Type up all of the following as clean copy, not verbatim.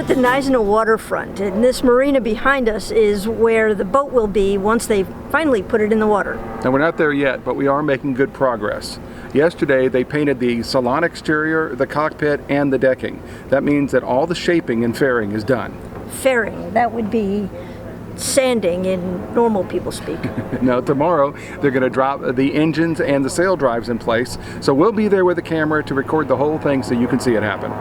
at the Knysna waterfront, and this marina behind us is where the boat will be once they finally put it in the water. Now we're not there yet, but we are making good progress. Yesterday they painted the salon exterior, the cockpit, and the decking. That means that all the shaping and fairing is done. Fairing, that would be sanding in normal people speak. Now tomorrow they're going to drop the engines and the sail drives in place, so we'll be there with a camera to record the whole thing so you can see it happen.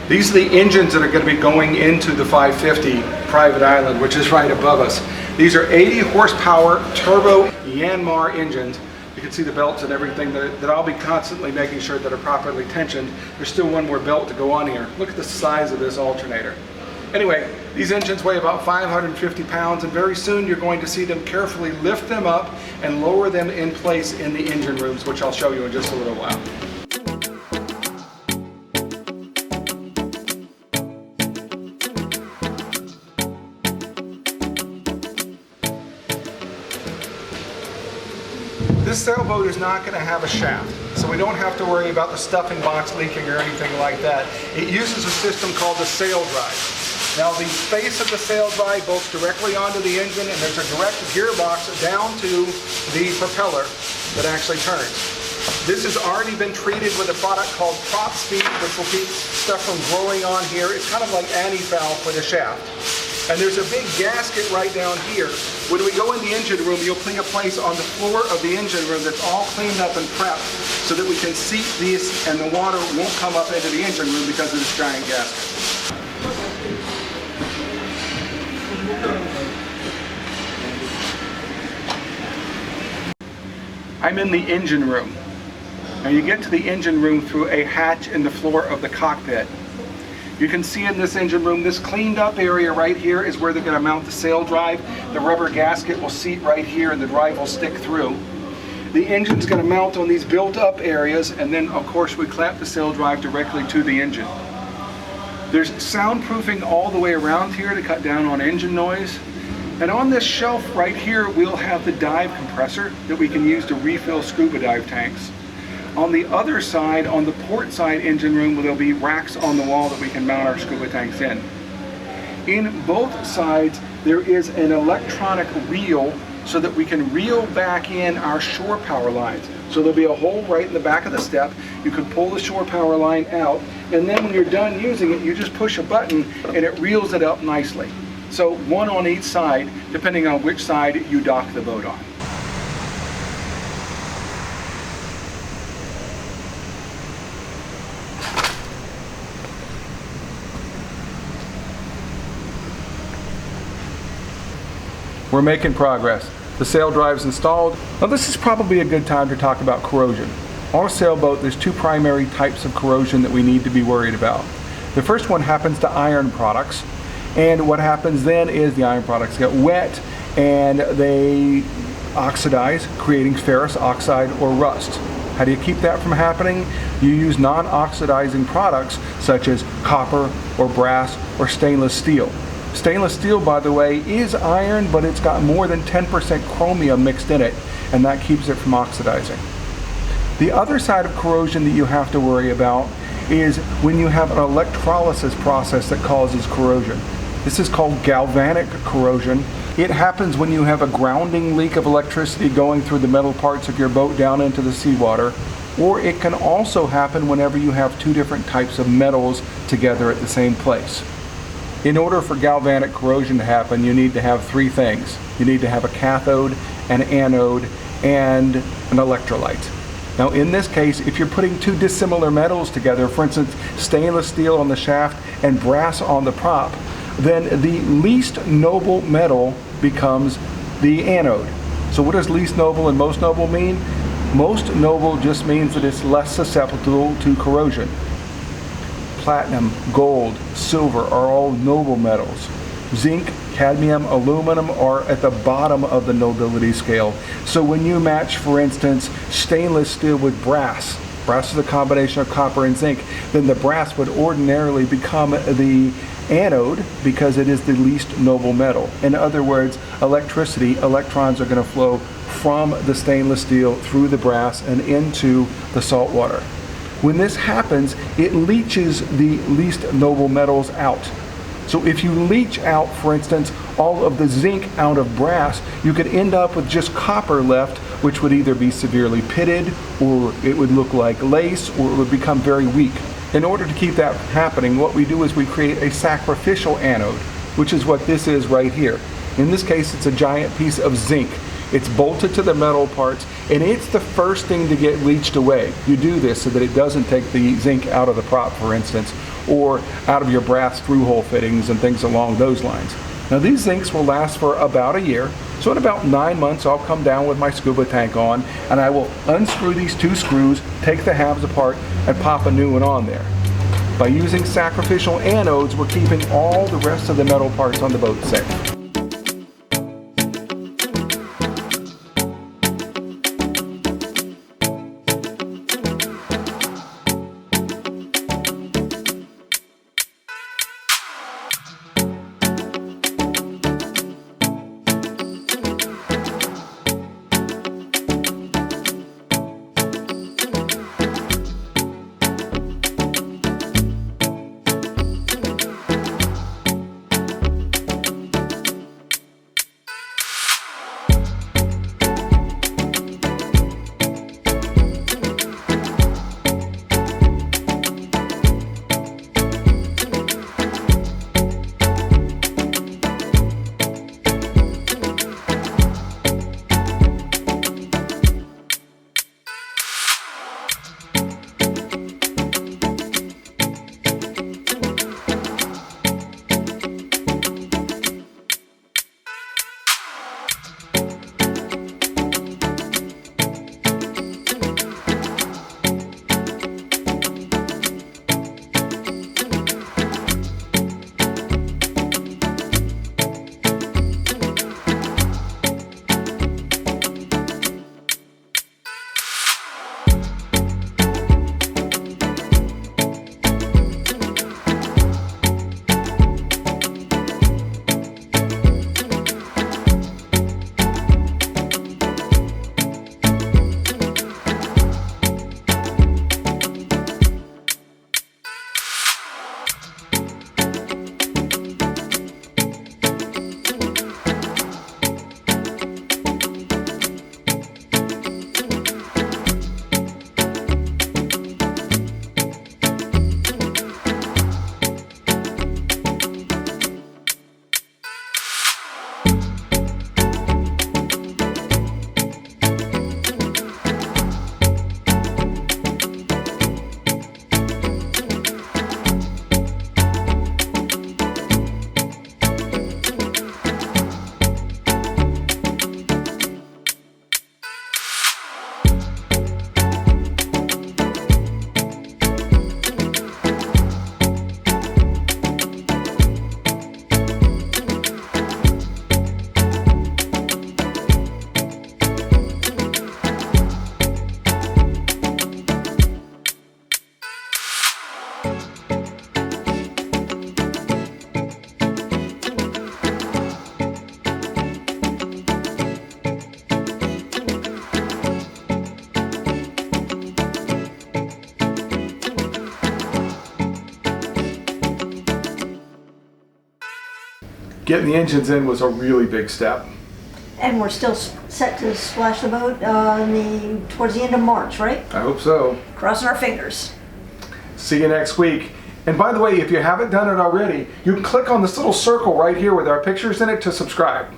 These are the engines that are going to be going into the 550 private island, which is right above us. These are 80 horsepower turbo Yanmar engines. You can see the belts and everything that I'll be constantly making sure that are properly tensioned. There's still one more belt to go on here. Look at the size of this alternator. Anyway, these engines weigh about 550 pounds, and very soon you're going to see them carefully lift them up and lower them in place in the engine rooms, which I'll show you in just a little while. This sailboat is not going to have a shaft, so we don't have to worry about the stuffing box leaking or anything like that. It uses a system called the sail drive. Now the face of the sail drive bolts directly onto the engine, and there's a direct gearbox down to the propeller that actually turns. This has already been treated with a product called prop speed, which will keep stuff from growing on here. It's kind of like anti-foul for the shaft. And there's a big gasket right down here. When we go in the engine room, you'll see a place on the floor of the engine room that's all cleaned up and prepped so that we can seat these and the water won't come up into the engine room because of this giant gasket. I'm in the engine room. Now you get to the engine room through a hatch in the floor of the cockpit. You can see in this engine room, this cleaned up area right here is where they're going to mount the sail drive. The rubber gasket will seat right here and the drive will stick through. The engine's going to mount on these built up areas, and then of course we clamp the sail drive directly to the engine. There's soundproofing all the way around here to cut down on engine noise. And on this shelf right here, we'll have the dive compressor that we can use to refill scuba dive tanks. On the other side, on the port side engine room, there'll be racks on the wall that we can mount our scuba tanks in. In both sides, there is an electronic reel so that we can reel back in our shore power lines. So there'll be a hole right in the back of the step. You can pull the shore power line out, and then when you're done using it, you just push a button and it reels it up nicely. So one on each side, depending on which side you dock the boat on. We're making progress. The sail drive's installed. Now this is probably a good time to talk about corrosion. On a sailboat, there's two primary types of corrosion that we need to be worried about. The first one happens to iron products, and what happens then is the iron products get wet and they oxidize, creating ferrous oxide or rust. How do you keep that from happening? You use non-oxidizing products such as copper or brass or stainless steel. Stainless steel, by the way, is iron, but it's got more than 10% chromium mixed in it, and that keeps it from oxidizing. The other side of corrosion that you have to worry about is when you have an electrolysis process that causes corrosion. This is called galvanic corrosion. It happens when you have a grounding leak of electricity going through the metal parts of your boat down into the seawater, or it can also happen whenever you have two different types of metals together at the same place. In order for galvanic corrosion to happen, you need to have three things. You need to have a cathode, an anode, and an electrolyte. Now in this case, if you're putting two dissimilar metals together, for instance, stainless steel on the shaft and brass on the prop, then the least noble metal becomes the anode. So what does least noble and most noble mean? Most noble just means that it's less susceptible to corrosion. Platinum, gold, silver are all noble metals. Zinc, cadmium, aluminum are at the bottom of the nobility scale. So when you match, for instance, stainless steel with brass is a combination of copper and zinc, then the brass would ordinarily become the anode because it is the least noble metal. In other words, electricity, electrons are going to flow from the stainless steel through the brass and into the salt water. When this happens, it leaches the least noble metals out. So if you leach out, for instance, all of the zinc out of brass, you could end up with just copper left, which would either be severely pitted, or it would look like lace, or it would become very weak. In order to keep that happening, what we do is we create a sacrificial anode, which is what this is right here. In this case, it's a giant piece of zinc. It's bolted to the metal parts, and it's the first thing to get leached away. You do this so that it doesn't take the zinc out of the prop, for instance, or out of your brass through-hole fittings and things along those lines. Now these zincs will last for about a year, so in about 9 months I'll come down with my scuba tank on, and I will unscrew these 2 screws, take the halves apart, and pop a new one on there. By using sacrificial anodes, we're keeping all the rest of the metal parts on the boat safe. Getting the engines in was a really big step. And we're still set to splash the boat towards the end of March, right? I hope so. Crossing our fingers. See you next week. And by the way, if you haven't done it already, you can click on this little circle right here with our pictures in it to subscribe.